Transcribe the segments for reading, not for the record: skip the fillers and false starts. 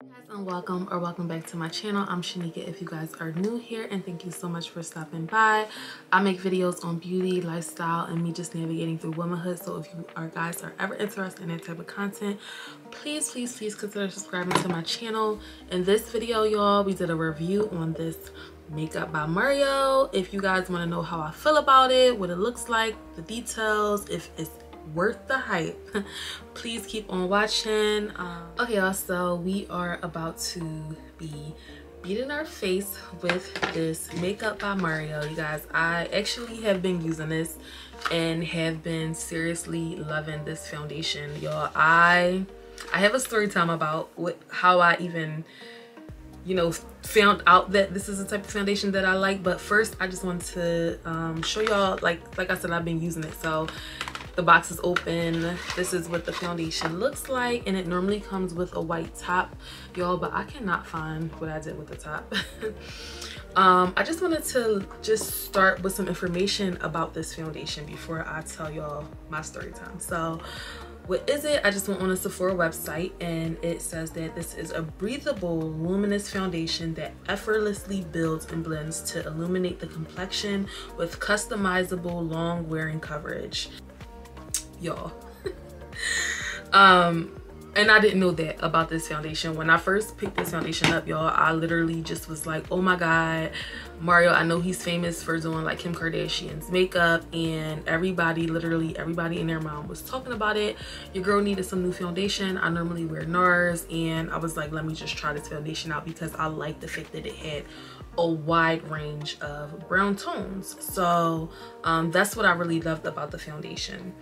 Guys, and welcome back to my channel. I'm Shanika if you guys are new here, and thank you so much for stopping by. I make videos on beauty, lifestyle, and me just navigating through womanhood. So if you guys are ever interested in that type of content, please consider subscribing to my channel. In this video, y'all, we did a review on this makeup by Mario. If you guys want to know how I feel about it, what it looks like, the details, if it's worth the hype, please keep on watching. Okay, y'all, so we are about to be beating our face with this makeup by Mario. You guys, I actually have been using this and have been seriously loving this foundation, y'all. I have a story time about how I even, you know, found out that this is the type of foundation that I like. But first, I just want to show y'all, like I said, I've been using it. So the box is open. This is what the foundation looks like, and it normally comes with a white top, y'all, but I cannot find what I did with the top. I just wanted to just start with some information about this foundation before I tell y'all my story time. So what is it? I just went on a Sephora website, and it says that this is a breathable, luminous foundation that effortlessly builds and blends to illuminate the complexion with customizable, long-wearing coverage. Y'all. And I didn't know that about this foundation. When I first picked this foundation up, y'all, I literally just was like, oh my god, Mario, I know he's famous for doing like Kim Kardashian's makeup, and literally everybody and their mom was talking about it. Your girl needed some new foundation. I normally wear NARS, and I was like, let me just try this foundation out because I like the fact that it had a wide range of brown tones. So that's what I really loved about the foundation.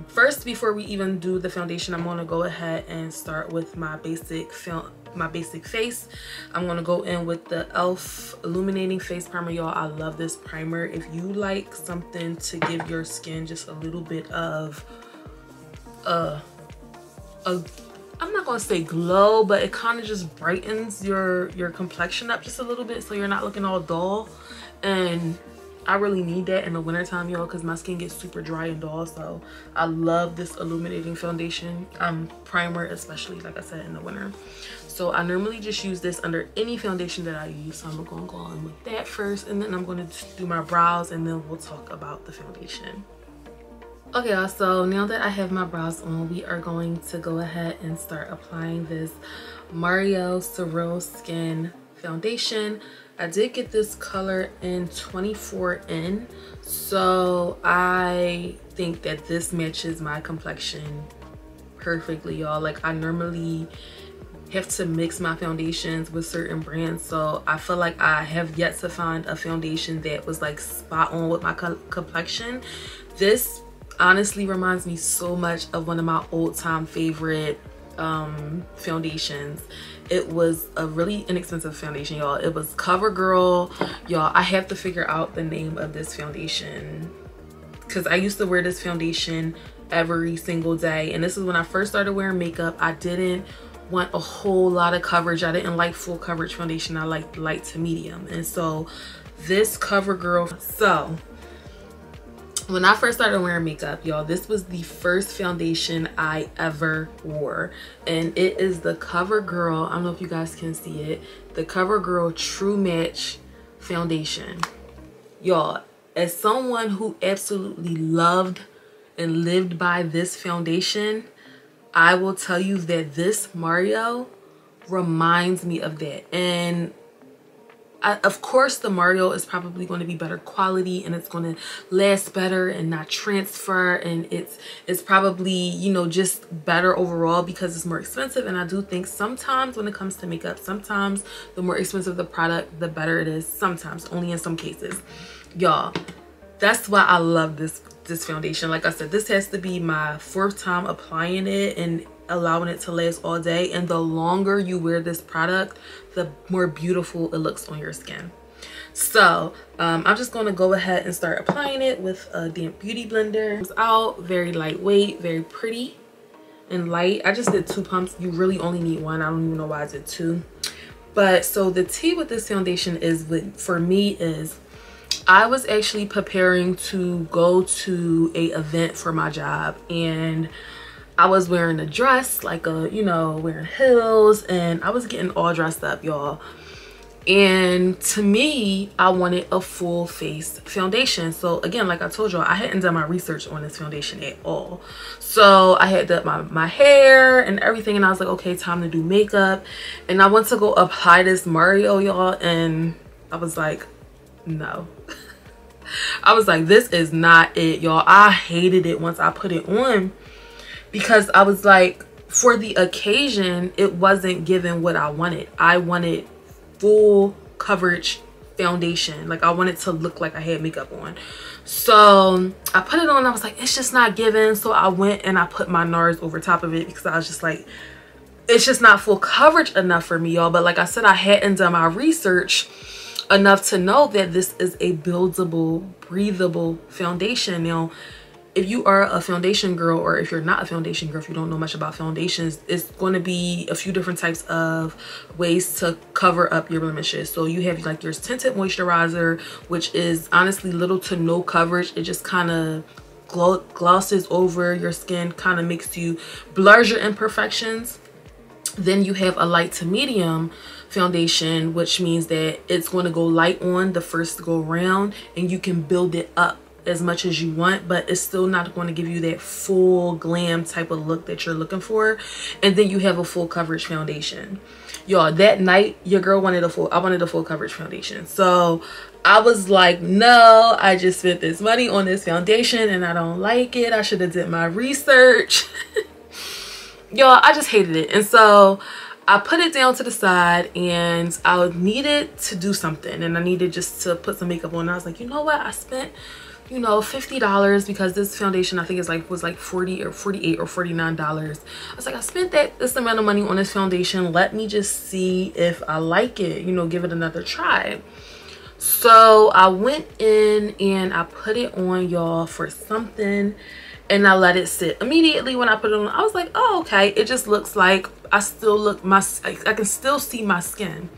First, before we even do the foundation, I'm going to go ahead and start with my basic face. I'm going to go in with the e.l.f. illuminating face primer, y'all. I love this primer. If you like something to give your skin just a little bit of I'm not gonna say glow, but it kind of just brightens your complexion up just a little bit, so you're not looking all dull. And I really need that in the wintertime, y'all, because my skin gets super dry and dull. So I love this illuminating foundation primer, especially, like I said, in the winter. So I normally just use this under any foundation that I use. So I'm gonna go in with that first, and then I'm gonna do my brows, and then we'll talk about the foundation. Okay, y'all, so now that I have my brows on, we are going to go ahead and start applying this Mario Surreal Skin foundation. I did get this color in 24N, so I think that this matches my complexion perfectly, y'all. Like, I normally have to mix my foundations with certain brands, so I feel like I have yet to find a foundation that was like spot on with my complexion. This honestly reminds me so much of one of my old-time favorite foundations. It was a really inexpensive foundation, y'all. It was CoverGirl. Y'all, I have to figure out the name of this foundation because I used to wear this foundation every single day, and this is when I first started wearing makeup. I didn't want a whole lot of coverage. I didn't like full coverage foundation. I liked light to medium, and so this CoverGirl. So when I first started wearing makeup, y'all, this was the first foundation I ever wore, and it is the CoverGirl, I don't know if you guys can see it, the CoverGirl True Match foundation. Y'all, as someone who absolutely loved and lived by this foundation, I will tell you that this Mario reminds me of that. And of course, the Mario is probably going to be better quality, and it's going to last better and not transfer, and it's probably, you know, just better overall because it's more expensive. And I do think sometimes when it comes to makeup, sometimes the more expensive the product, the better it is. Sometimes, only in some cases, y'all. That's why I love this foundation. Like I said, this has to be my 4th time applying it and allowing it to last all day, and the longer you wear this product, the more beautiful it looks on your skin. So I'm just going to go ahead and start applying it with a damp beauty blender. It's out, very lightweight, very pretty and light. I just did 2 pumps. You really only need 1. I don't even know why I did 2. But so the tea with this foundation is, for me, is I was actually preparing to go to a event for my job, and I was wearing a dress, like a, you know, wearing heels, and I was getting all dressed up, y'all. And to me, I wanted a full face foundation. So again, like I told y'all, I hadn't done my research on this foundation at all. So I had done my hair and everything, and I was like, okay, time to do makeup. And I went to go apply this Mario, y'all, and I was like, no. I was like, this is not it, y'all. I hated it once I put it on, because I was like, for the occasion, it wasn't giving what I wanted. I wanted full coverage foundation. Like, I wanted to look like I had makeup on. So I put it on. I was like, it's just not giving. So I went and I put my NARS over top of it, because I was just like, it's just not full coverage enough for me, y'all. But like I said, I hadn't done my research enough to know that this is a buildable, breathable foundation. Now, if you are a foundation girl, or if you're not a foundation girl, if you don't know much about foundations, it's going to be a few different types of ways to cover up your blemishes. So you have like your tinted moisturizer, which is honestly little to no coverage. It just kind of glosses over your skin, kind of makes you blurs your imperfections. Then you have a light to medium foundation, which means that it's going to go light on the first go round, and you can build it up as much as you want, but it's still not going to give you that full glam type of look that you're looking for. And then you have a full coverage foundation. Y'all, that night your girl wanted I wanted a full coverage foundation. So I was like, no, I just spent this money on this foundation and I don't like it. I should have did my research. Y'all, I just hated it. And so I put it down to the side, and I needed to do something, and I needed just to put some makeup on. And I was like, you know what, I spent, you know, $50, because this foundation I think was like 40 or 48 or $49. I was like, I spent this amount of money on this foundation. Let me just see if I like it, you know, give it another try. So I went in and I put it on, y'all, for something, and I let it sit. Immediately when I put it on, I was like, oh, okay, it just looks like I can still see my skin.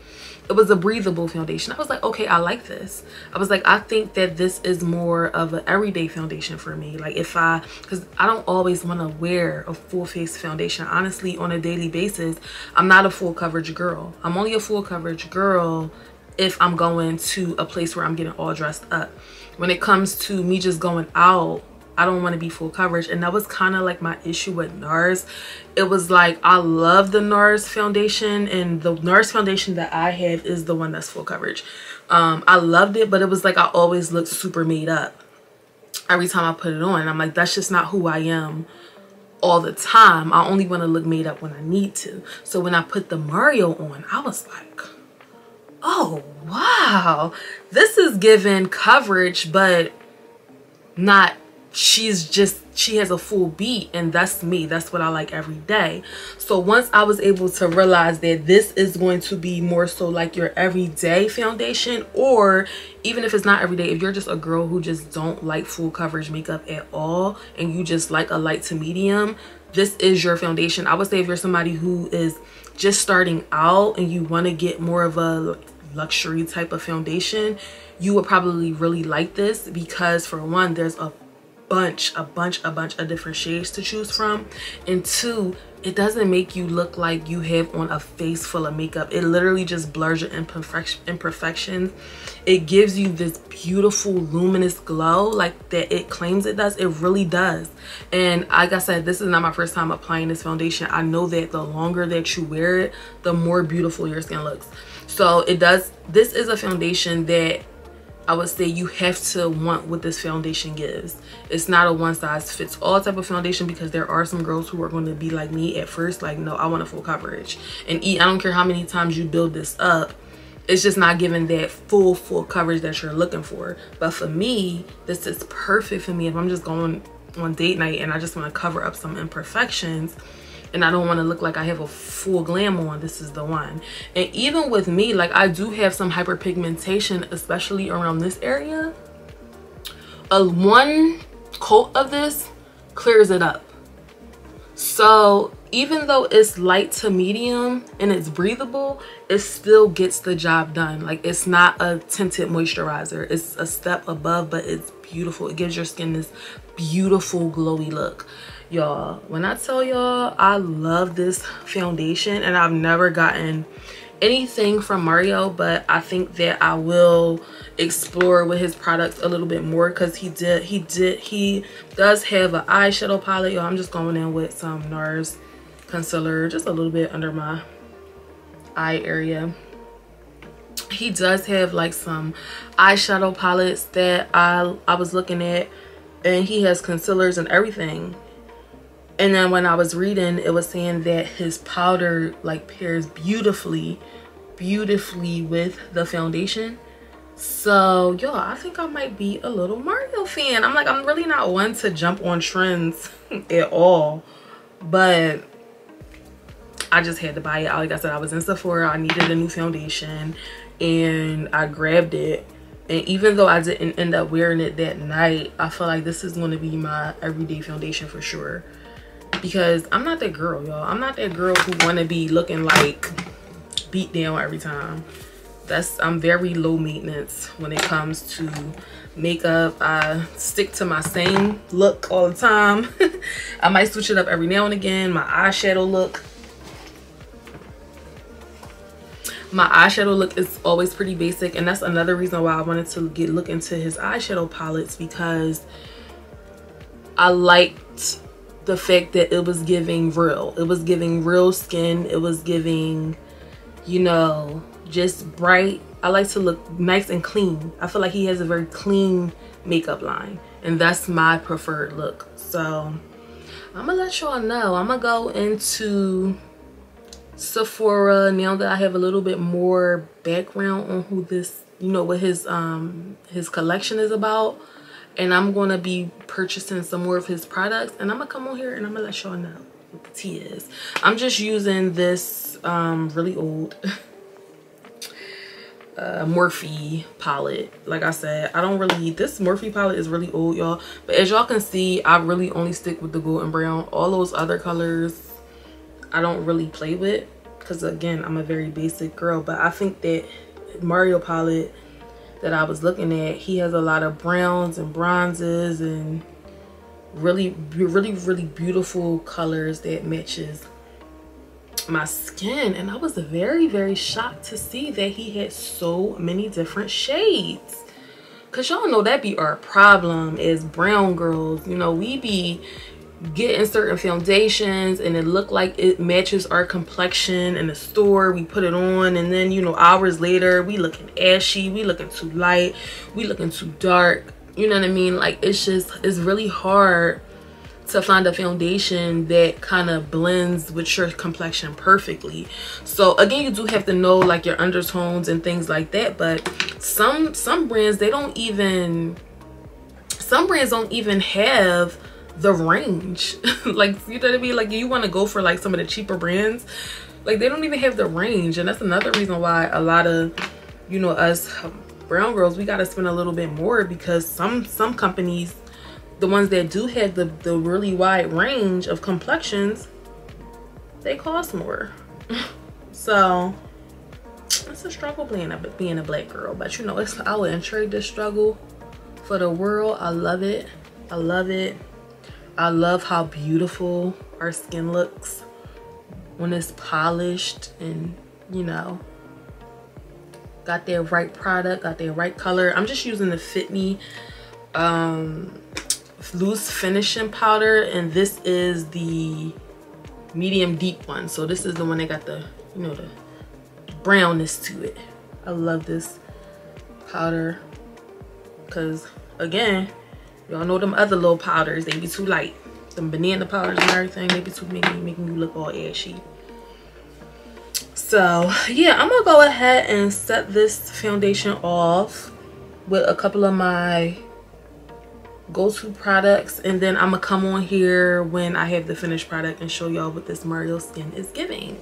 It was a breathable foundation. I was like, okay, I like this. I was like, I think that this is more of an everyday foundation for me. Like, because I don't always want to wear a full face foundation. Honestly, on a daily basis, I'm not a full coverage girl. I'm only a full coverage girl if I'm going to a place where I'm getting all dressed up. When it comes to me just going out, I don't want to be full coverage. And that was kind of like my issue with NARS. It was like, I love the NARS foundation, and the NARS foundation that I have is the one that's full coverage. I loved it, but it was like I always looked super made up every time I put it on. I'm like, that's just not who I am all the time. I only want to look made up when I need to. So when I put the Mario on, I was like, oh wow, this is giving coverage, but not, she has a full beat, and that's me. That's what I like every day. So once I was able to realize that this is going to be more so like your everyday foundation, or even if it's not every day, if you're just a girl who just don't like full coverage makeup at all, and you just like a light to medium, this is your foundation. I would say if you're somebody who is just starting out and you want to get more of a luxury type of foundation, you would probably really like this, because for one, there's a bunch of different shades to choose from, and two, it doesn't make you look like you have on a face full of makeup. It literally just blurs your imperfections. It gives you this beautiful luminous glow like that it claims it does. It really does. And like I said, this is not my first time applying this foundation. I know that the longer that you wear it, the more beautiful your skin looks. So it does, this is a foundation that I would say you have to want what this foundation gives. It's not a one size fits all type of foundation, because there are some girls who are going to be like me at first, like, no, I want a full coverage. And I don't care how many times you build this up, it's just not giving that full coverage that you're looking for. But for me, this is perfect for me if I'm just going on date night and I just want to cover up some imperfections and I don't want to look like I have a full glam on. This is the one. And even with me, like, I do have some hyperpigmentation, especially around this area. One coat of this clears it up. So even though it's light to medium and it's breathable, it still gets the job done. Like, it's not a tinted moisturizer. It's a step above, but it's beautiful. It gives your skin this beautiful glowy look. Y'all, when I tell y'all I love this foundation, and I've never gotten anything from Mario, but I think that I will explore with his products a little bit more, because he does have an eyeshadow palette. Y'all, I'm just going in with some NARS concealer just a little bit under my eye area. He does have like some eyeshadow palettes that I was looking at, and he has concealers and everything. And then when I was reading, it was saying that his powder like pairs beautifully with the foundation. So y'all, I think I might be a little Mario fan. I'm really not one to jump on trends at all, but I just had to buy it. Like I said, I was in Sephora, I needed a new foundation, and I grabbed it. And even though I didn't end up wearing it that night, I feel like this is going to be my everyday foundation for sure. Because I'm not that girl, y'all. I'm not that girl who want to be looking like beat down every time. I'm very low maintenance when it comes to makeup. I stick to my same look all the time. I might switch it up every now and again. My eyeshadow look is always pretty basic, and that's another reason why I wanted to look into his eyeshadow palettes, because I liked the fact that it was giving real. It was giving real skin. It was giving, you know, just bright. I like to look nice and clean. I feel like he has a very clean makeup line, and that's my preferred look. So I'm gonna let y'all know. I'm gonna go into Sephora now that I have a little bit more background on who this, you know, what his collection is about. And I'm gonna be purchasing some more of his products, and I'm gonna come on here and I'm gonna let y'all know what the tea is. I'm just using this really old Morphe palette. Like I said, this Morphe palette is really old, y'all, but as y'all can see, I really only stick with the golden brown. All those other colors I don't really play with, because again, I'm a very basic girl. But I think that Mario palette that I was looking at, he has a lot of browns and bronzes and really beautiful colors that matches my skin. And I was very shocked to see that he had so many different shades, because y'all know that be our problem as brown girls. You know, we be getting certain foundations and it look like it matches our complexion in the store. We put it on, and then, you know, hours later we looking ashy, we looking too light, we looking too dark. You know what I mean? Like, it's really hard to find a foundation that kind of blends with your complexion perfectly. So again, you do have to know like your undertones and things like that. But some brands, don't even have the range. Like, you know what I mean? Like, you want to go for like some of the cheaper brands, like they don't even have the range. And that's another reason why a lot of, you know, us brown girls, we got to spend a little bit more, because some companies, the ones that do have the really wide range of complexions, they cost more. So it's a struggle being a black girl, but you know, I wouldn't trade this struggle for the world. I love it. I love it. I love how beautiful our skin looks when it's polished and, you know, got their right product, got their right color. I'm just using the Fit Me loose finishing powder, and this is the medium deep one. So this is the one that got the, you know, the brownness to it. I love this powder, because again, y'all know them other little powders, they be too light. Them banana powders and everything, they be too making you look all ashy. So yeah, I'm gonna go ahead and set this foundation off with a couple of my go-to products, and then I'm gonna come on here when I have the finished product and show y'all what this Mario skin is giving.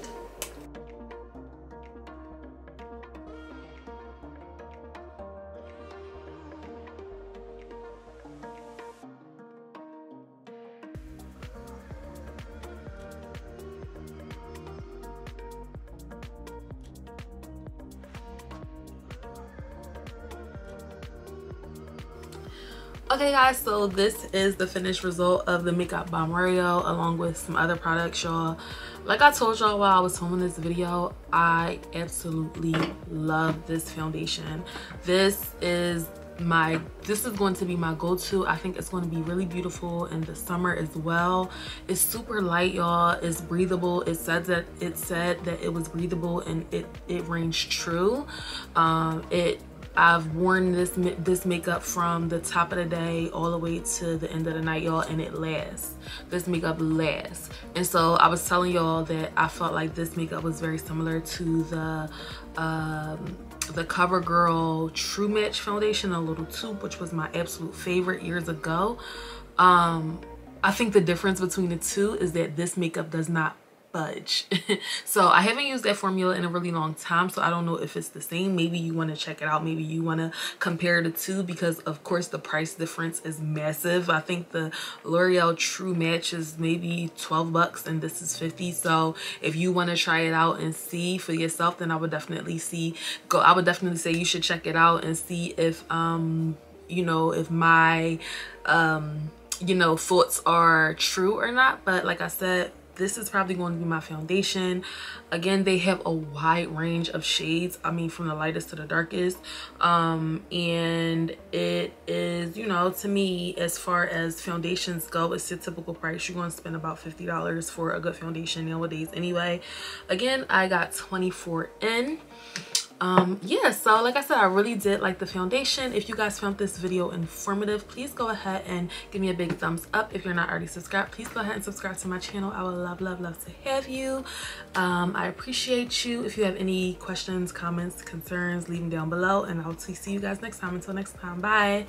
Okay guys, so this is the finished result of the Makeup by Mario along with some other products, y'all. Like I told y'all while I was filming this video, I absolutely love this foundation. This is going to be my go-to. I think it's going to be really beautiful in the summer as well. It's super light, y'all. It's breathable. It said that it was breathable, and it rings true. I've worn this makeup from the top of the day all the way to the end of the night, y'all, and it lasts. This makeup lasts. And so I was telling y'all that I felt like this makeup was very similar to the CoverGirl True Match foundation, a little tube, which was my absolute favorite years ago. I think the difference between the two is that this makeup does not budge. So I haven't used that formula in a really long time, so I don't know if it's the same. Maybe you want to check it out. Maybe you want to compare the two, because of course the price difference is massive. I think the L'Oreal True Match is maybe 12 bucks and this is 50. So if you want to try it out and see for yourself, then I would definitely say you should check it out and see if you know, if my you know, thoughts are true or not. But like I said, this is probably going to be my foundation. Again, they have a wide range of shades. I mean, from the lightest to the darkest. And it is, you know, to me, as far as foundations go, it's a typical price. You're going to spend about $50 for a good foundation nowadays anyway. Again, I got 24 in. Yeah, so like I said, I really did like the foundation. If you guys found this video informative, please go ahead and give me a big thumbs up. If you're not already subscribed, please go ahead and subscribe to my channel. I would love to have you. I appreciate you. If you have any questions, comments, concerns, leave them down below, and I'll see you guys next time. Until next time, bye.